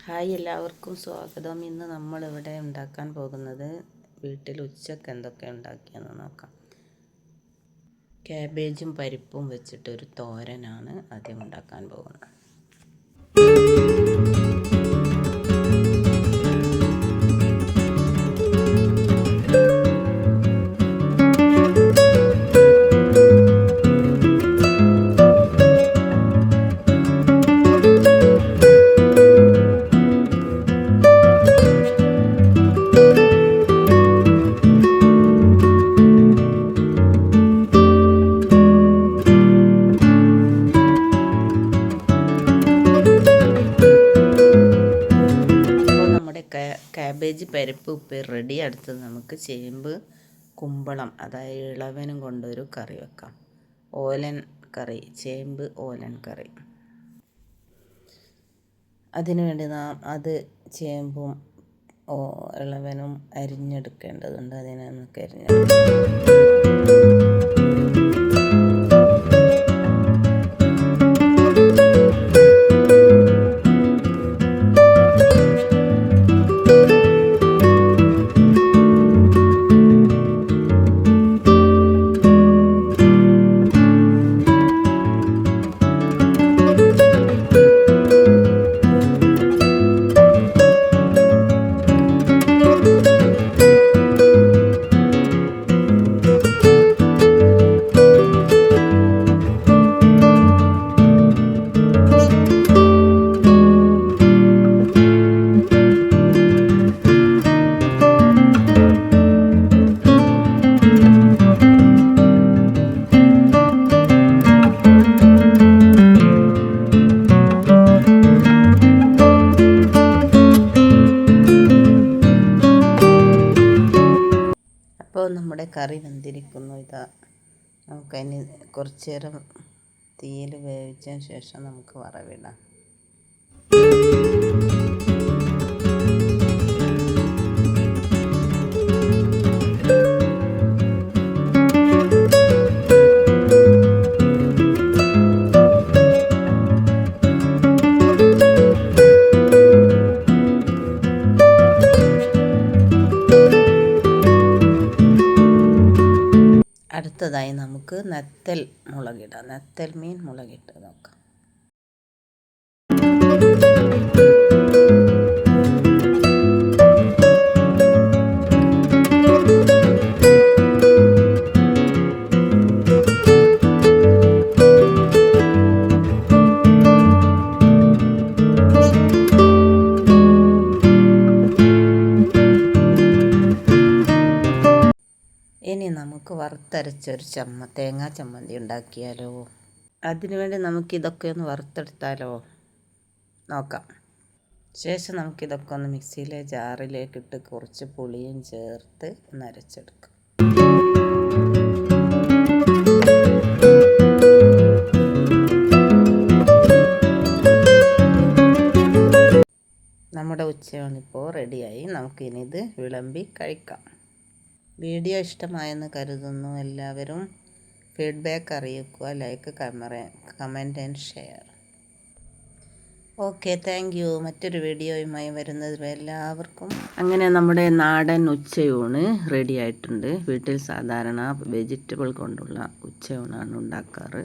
Hi, എല്ലാവർക്കും സ്വാഗതം. ഇന്ന് നമ്മളിവിടെ ഉണ്ടാക്കാൻ പോകുന്നത് വീട്ടിൽ ഉച്ചക്ക് എന്തൊക്കെ ഉണ്ടാക്കിയെന്ന് നോക്കാം. കാബേജും പരിപ്പും വെച്ചിട്ടൊരു തോരനാണ് ആദ്യം ഉണ്ടാക്കാൻ പോകുന്നത്. കാബേജ് പരിപ്പ് ഉപ്പേരി റെഡി. അടുത്തത് നമുക്ക് ചേമ്പ് കുമ്പളം, അതായത് ഇളവനും കൊണ്ടൊരു കറി വെക്കാം. ഓലൻ കറി, ചേമ്പ് ഓലൻ കറി. അതിനുവേണ്ടി നാം ചേമ്പും ഇളവനും അരിഞ്ഞെടുക്കേണ്ടതുണ്ട്. അതിനെ നമുക്ക് അരിഞ്ഞെടുക്കാം. അപ്പോൾ നമ്മുടെ കറി വെന്തിരിക്കുന്നു. നമുക്കതിന് കുറച്ച് നേരം തീയിൽ വേവിച്ചതിന് ശേഷം നമുക്ക് വറവിടാം. അടുത്തതായി നമുക്ക് നെത്തൽ മുളകിടാം. നെത്തൽ മീൻ മുളകിട്ട് നോക്കാം. ഇനി നമുക്ക് വറുത്തരച്ചൊരു തേങ്ങാ ചമ്മന്തി ഉണ്ടാക്കിയാലോ? അതിനുവേണ്ടി നമുക്കിതൊക്കെ ഒന്ന് വറുത്തെടുത്താലോ നോക്കാം. ശേഷം നമുക്കിതൊക്കെ ഒന്ന് മിക്സിയിലെ ജാറിലേക്കിട്ട് കുറച്ച് പുളിയും ചേർത്ത് ഒന്ന് അരച്ചെടുക്കാം. നമ്മുടെ ഉച്ചയൂണിപ്പോൾ റെഡിയായി. നമുക്കിനി ഇത് വിളമ്പി കഴിക്കാം. വീഡിയോ ഇഷ്ടമായെന്ന് കരുതുന്നു. എല്ലാവരും ഫീഡ്ബാക്ക് അറിയിക്കുക. Like, comment and share. Okay, thank you. മറ്റൊരു വീഡിയോയുമായി വരുന്നത് എല്ലാവർക്കും. അങ്ങനെ നമ്മുടെ നാടൻ ഉച്ചയൂണ് റെഡി ആയിട്ടുണ്ട്. വീട്ടിൽ സാധാരണ വെജിറ്റബിൾ കൊണ്ടുള്ള ഉച്ചയൂണാണ് ഉണ്ടാക്കാറ്.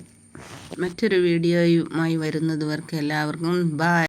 മറ്റൊരു വീഡിയോയുമായി വരുന്നതുവർക്ക് എല്ലാവർക്കും ബൈ.